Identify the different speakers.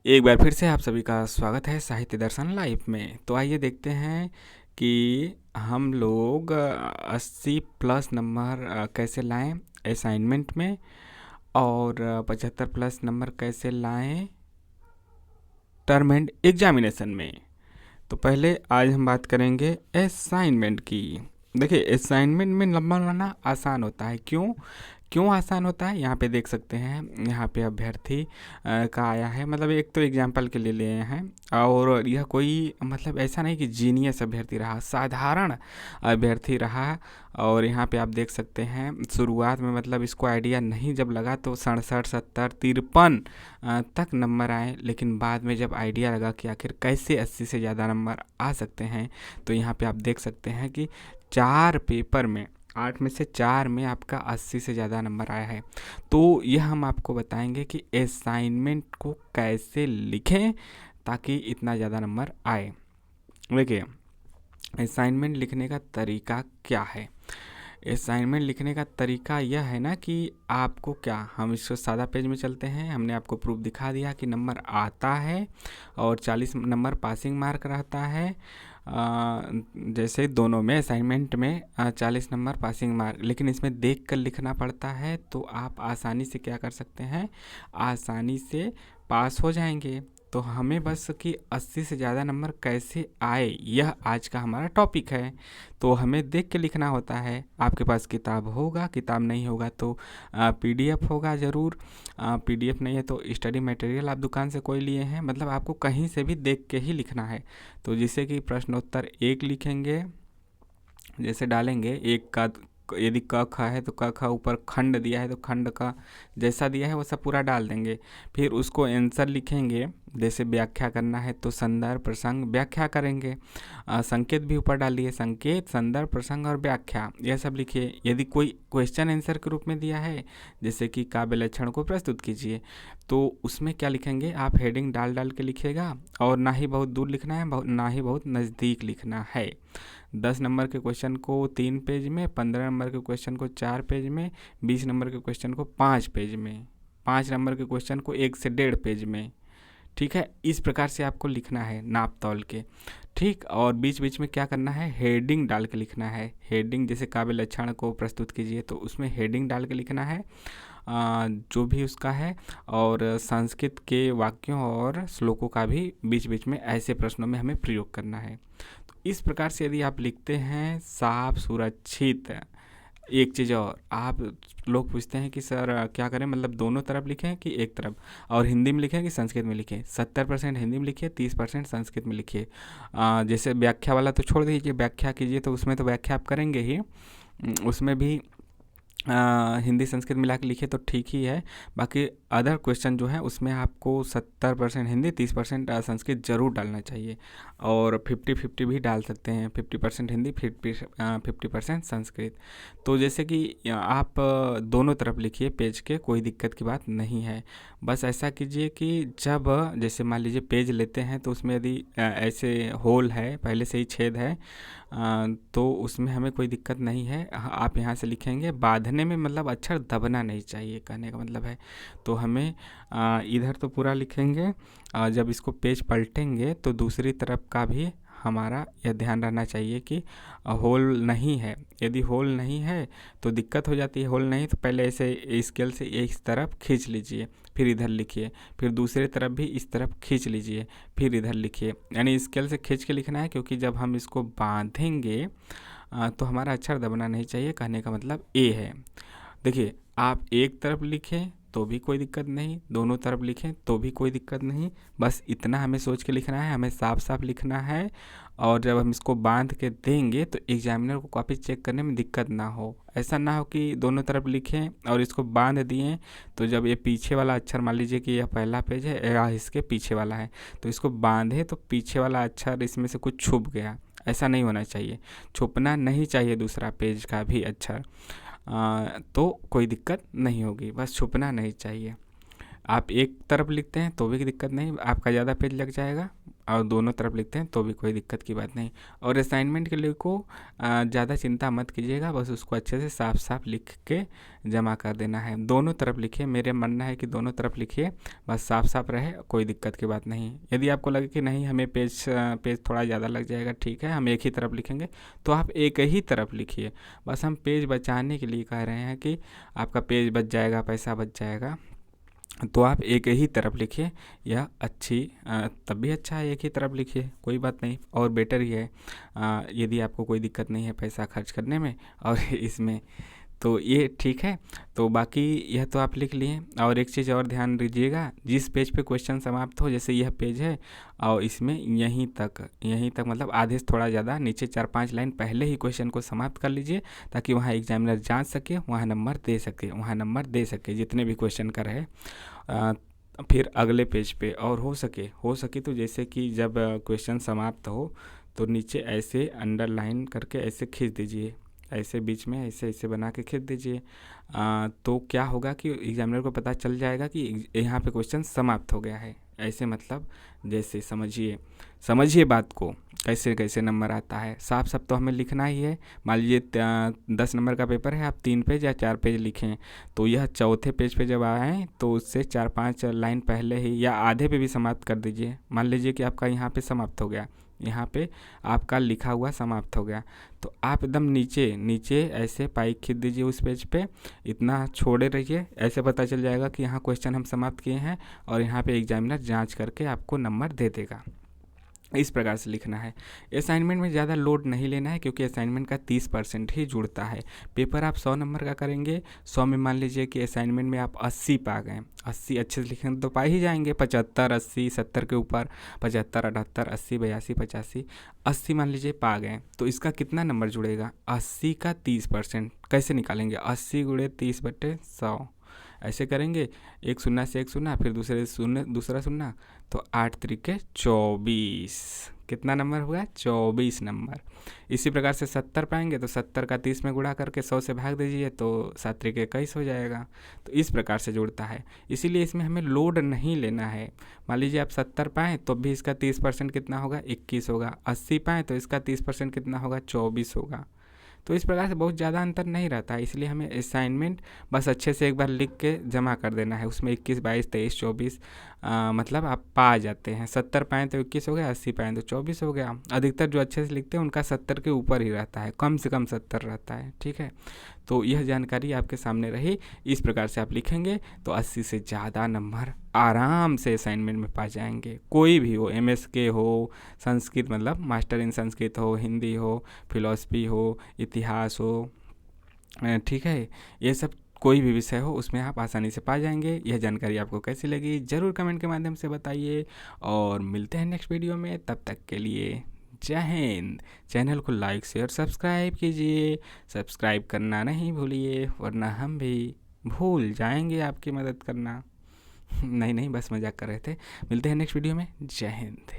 Speaker 1: एक बार फिर से आप सभी का स्वागत है साहित्य दर्शन लाइव में। तो आइए देखते हैं कि हम लोग 80 प्लस नंबर कैसे लाएं असाइनमेंट में, और 75 प्लस नंबर कैसे लाएं टर्म एंड एग्जामिनेशन में। तो पहले आज हम बात करेंगे असाइनमेंट की। देखिए, असाइनमेंट में नंबर लाना आसान होता है। क्यों क्यों आसान होता है? यहाँ पे देख सकते हैं, यहाँ पे अभ्यर्थी का आया है, मतलब एक तो एग्जाम्पल के लिए लिए हैं। और यह कोई मतलब ऐसा नहीं कि जीनियस अभ्यर्थी रहा, साधारण अभ्यर्थी रहा। और यहाँ पे आप देख सकते हैं, शुरुआत में मतलब इसको आइडिया नहीं जब लगा तो 67, 70, 53 तक नंबर आए, लेकिन बाद में जब आइडिया लगा कि आखिर कैसे 80 से ज़्यादा नंबर आ सकते हैं, तो यहाँ पे आप देख सकते हैं कि 4 पेपर में 8 में से 4 में आपका 80 से ज़्यादा नंबर आया है। तो यह हम आपको बताएंगे कि असाइनमेंट को कैसे लिखें ताकि इतना ज़्यादा नंबर आए। देखिए, असाइनमेंट लिखने का तरीका क्या है? असाइनमेंट लिखने का तरीका यह है ना कि आपको क्या, हम इसको सादा पेज में चलते हैं। हमने आपको प्रूफ दिखा दिया कि नंबर आता है और 40 नंबर पासिंग मार्क रहता है। जैसे दोनों में, असाइनमेंट में 40 नंबर पासिंग मार्क, लेकिन इसमें देख कर लिखना पड़ता है। तो आप आसानी से क्या कर सकते हैं, आसानी से पास हो जाएंगे। तो हमें बस कि 80 से ज़्यादा नंबर कैसे आए, यह आज का हमारा टॉपिक है। तो हमें देख के लिखना होता है। आपके पास किताब होगा, किताब नहीं होगा तो पीडीएफ होगा ज़रूर। पीडीएफ नहीं है तो स्टडी मटेरियल आप दुकान से कोई लिए हैं, मतलब आपको कहीं से भी देख के ही लिखना है। तो जैसे कि प्रश्नोत्तर 1 लिखेंगे, जैसे डालेंगे एक का, यदि क ख है तो क ख, ऊपर खंड दिया है तो खंड का जैसा दिया है वो सब पूरा डाल देंगे। फिर उसको आंसर लिखेंगे। जैसे व्याख्या करना है तो संदर्भ, प्रसंग, व्याख्या करेंगे। संकेत भी ऊपर डालिए, संकेत, संदर्भ, प्रसंग और व्याख्या, यह सब लिखिए। यदि कोई क्वेश्चन आंसर के रूप में दिया है, जैसे कि काव्य लक्षण को प्रस्तुत कीजिए, तो उसमें क्या लिखेंगे, आप हेडिंग डाल डाल के लिखिएगा। और ना ही बहुत दूर लिखना है, ना ही बहुत नज़दीक लिखना है। 10 नंबर के क्वेश्चन को 3 पेज में, 15 नंबर के क्वेश्चन को 4 पेज में, 20 नंबर के क्वेश्चन को 5 पेज में, 5 नंबर के क्वेश्चन को 1 से 1.5 पेज में। ठीक है, इस प्रकार से आपको लिखना है नाप तौल के। ठीक, और बीच बीच में क्या करना है, हेडिंग डाल के लिखना है। हेडिंग जैसे काव्य लक्षण को प्रस्तुत कीजिए तो उसमें हेडिंग डाल के लिखना है, जो भी उसका है। और संस्कृत के वाक्यों और श्लोकों का भी बीच बीच में ऐसे प्रश्नों में हमें प्रयोग करना है। तो इस प्रकार से यदि आप लिखते हैं साफ सुरक्षित। एक चीज़ और, आप लोग पूछते हैं कि सर क्या करें, मतलब दोनों तरफ लिखें कि एक तरफ, और हिंदी में लिखें कि संस्कृत में लिखें? 70% हिंदी में लिखिए, 30% संस्कृत में लिखिए। जैसे व्याख्या वाला तो छोड़ दीजिए, व्याख्या कीजिए तो उसमें तो व्याख्या आप करेंगे ही, उसमें भी हिंदी संस्कृत मिला के लिखे तो ठीक ही है। बाकी अदर क्वेश्चन जो है उसमें आपको 70% हिंदी, 30% संस्कृत जरूर डालना चाहिए। और 50-50 भी डाल सकते हैं, 50% हिंदी, 50% संस्कृत। तो जैसे कि आप दोनों तरफ लिखिए पेज के, कोई दिक्कत की बात नहीं है। बस ऐसा कीजिए कि जब जैसे मान लीजिए पेज लेते हैं तो उसमें यदि ऐसे होल है, पहले से ही छेद है, तो उसमें हमें कोई दिक्कत नहीं है। आप यहाँ से लिखेंगे, बांधने में मतलब अक्षर दबना नहीं चाहिए, कहने का मतलब है। तो हमें इधर तो पूरा लिखेंगे, जब इसको पेज पलटेंगे तो दूसरी तरफ का भी हमारा यह ध्यान रहना चाहिए कि होल नहीं है। यदि होल नहीं है तो दिक्कत हो जाती है। होल नहीं तो पहले ऐसे स्केल से इस तरफ खींच लीजिए, फिर इधर लिखिए, फिर दूसरी तरफ भी इस तरफ खींच लीजिए, फिर इधर लिखिए। यानी स्केल से खींच के लिखना है, क्योंकि जब हम इसको बांधेंगे तो हमारा अक्षर दबना नहीं चाहिए, कहने का मतलब ए है। देखिए, आप एक तरफ लिखें तो भी कोई दिक्कत नहीं, दोनों तरफ लिखें तो भी कोई दिक्कत नहीं। बस इतना हमें सोच के लिखना है, हमें साफ साफ लिखना है। और जब हम इसको बांध के देंगे तो एग्जामिनर को कॉपी चेक करने में दिक्कत ना हो। ऐसा ना हो कि दोनों तरफ लिखें और इसको बांध दिए, तो जब ये पीछे वाला अक्षर, मान लीजिए कि यह पहला पेज है या इसके पीछे वाला है, तो इसको बांधे तो पीछे वाला अक्षर इसमें से कुछ छुप गया। ऐसा नहीं होना चाहिए, छुपना नहीं चाहिए दूसरा पेज का भी अक्षर। तो कोई दिक्कत नहीं होगी, बस छुपना नहीं चाहिए। आप एक तरफ लिखते हैं तो भी दिक्कत नहीं, आपका ज़्यादा पेज लग जाएगा। और दोनों तरफ लिखते हैं तो भी कोई दिक्कत की बात नहीं। और असाइनमेंट के लिए को ज़्यादा चिंता मत कीजिएगा, बस उसको अच्छे से साफ साफ लिख के जमा कर देना है। दोनों तरफ लिखिए, मेरे मानना है कि दोनों तरफ लिखिए, बस साफ साफ रहे, कोई दिक्कत की बात नहीं। यदि आपको लगे कि नहीं हमें पेज थोड़ा ज़्यादा लग जाएगा, ठीक है हम एक ही तरफ लिखेंगे, तो आप एक ही तरफ लिखिए। बस हम पेज बचाने के लिए कह रहे हैं कि आपका पेज बच जाएगा, पैसा बच जाएगा, तो आप एक ही तरफ लिखिए। यह अच्छी तब भी अच्छा है, एक ही तरफ लिखिए, कोई बात नहीं, और बेटर ही है यदि आपको कोई दिक्कत नहीं है पैसा खर्च करने में और इसमें, तो ये ठीक है। तो बाकी यह तो आप लिख लिए। और एक चीज़ और ध्यान दीजिएगा, जिस पेज पे क्वेश्चन समाप्त हो, जैसे यह पेज है और इसमें यहीं तक मतलब आधे से थोड़ा ज़्यादा नीचे 4-5 लाइन पहले ही क्वेश्चन को समाप्त कर लीजिए, ताकि वहाँ एग्जामिनर जांच सके, वहाँ नंबर दे सके जितने भी क्वेश्चन का रहे। फिर अगले पेज पे और हो सके तो जैसे कि जब क्वेश्चन समाप्त हो तो नीचे ऐसे अंडरलाइन करके ऐसे खींच दीजिए, ऐसे बीच में ऐसे बना के खींच दीजिए। तो क्या होगा कि एग्जामिनर को पता चल जाएगा कि यहाँ पे क्वेश्चन समाप्त हो गया है। ऐसे मतलब जैसे समझिए बात को, कैसे नंबर आता है। साफ साफ तो हमें लिखना ही है। मान लीजिए 10 नंबर का पेपर है, आप 3 पेज या 4 पेज लिखें, तो यह चौथे पेज पे जब आए तो उससे 4-5 लाइन पहले ही या आधे पे भी समाप्त कर दीजिए। मान लीजिए कि आपका यहाँ पे समाप्त हो गया, यहाँ पे आपका लिखा हुआ समाप्त हो गया, तो आप एकदम नीचे ऐसे पाइक खींच दीजिए उस पेज पे, इतना छोड़े रहिए, ऐसे पता चल जाएगा कि यहाँ क्वेश्चन हम समाप्त किए हैं और यहाँ पे एग्जामिनर जांच करके आपको नंबर दे देगा। इस प्रकार से लिखना है। असाइनमेंट में ज़्यादा लोड नहीं लेना है, क्योंकि असाइनमेंट का 30% ही जुड़ता है। पेपर आप 100 नंबर का करेंगे, 100 में मान लीजिए कि असाइनमेंट में आप 80 पा गए, 80 अच्छे से लिखेंगे तो पा ही जाएंगे। 75, 80, 70 के ऊपर 75, 78, 80, 82, 85, 80 मान लीजिए पा गए, तो इसका कितना नंबर जुड़ेगा? 80 का 30% कैसे निकालेंगे? 80 गुणे 30/100 ऐसे करेंगे, एक शून्य से एक शून्य, फिर दूसरा शून्य, तो 8 त्रिके 24, कितना नंबर हुआ? 24 नंबर। इसी प्रकार से 70 पाएंगे तो 70 का 30 में गुणा करके 100 से भाग दीजिए, तो 7 त्रिके 21 हो जाएगा। तो इस प्रकार से जुड़ता है, इसीलिए इसमें हमें लोड नहीं लेना है। मान लीजिए आप 70 पाएँ तो भी इसका 30% कितना होगा? 21 होगा। 80 पाएँ तो इसका 30% कितना होगा? 24 होगा। तो इस प्रकार से बहुत ज़्यादा अंतर नहीं रहता है, इसलिए हमें असाइनमेंट बस अच्छे से एक बार लिख के जमा कर देना है। उसमें 21, 22, 23, 24 मतलब आप पा जाते हैं। 70 पाएँ तो 21 हो गया, 80 पाएँ तो 24 हो गया। अधिकतर जो अच्छे से लिखते हैं उनका 70 के ऊपर ही रहता है, कम से कम 70 रहता है, ठीक है। तो यह जानकारी आपके सामने रही। इस प्रकार से आप लिखेंगे तो 80 से ज़्यादा नंबर आराम से असाइनमेंट में पा जाएंगे। कोई भी हो, MSK हो, संस्कृत मतलब मास्टर इन संस्कृत हो, हिंदी हो, फिलॉसफी हो, इतिहास हो, ठीक है, ये सब कोई भी विषय हो उसमें आप आसानी से पा जाएंगे। यह जानकारी आपको कैसी लगी ज़रूर कमेंट के माध्यम से बताइए, और मिलते हैं नेक्स्ट वीडियो में। तब तक के लिए जय हिंद। चैनल को लाइक शेयर सब्सक्राइब कीजिए, सब्सक्राइब करना नहीं भूलिए, वरना हम भी भूल जाएंगे आपकी मदद करना। नहीं बस मजाक कर रहे थे। मिलते हैं नेक्स्ट वीडियो में। जय हिंद।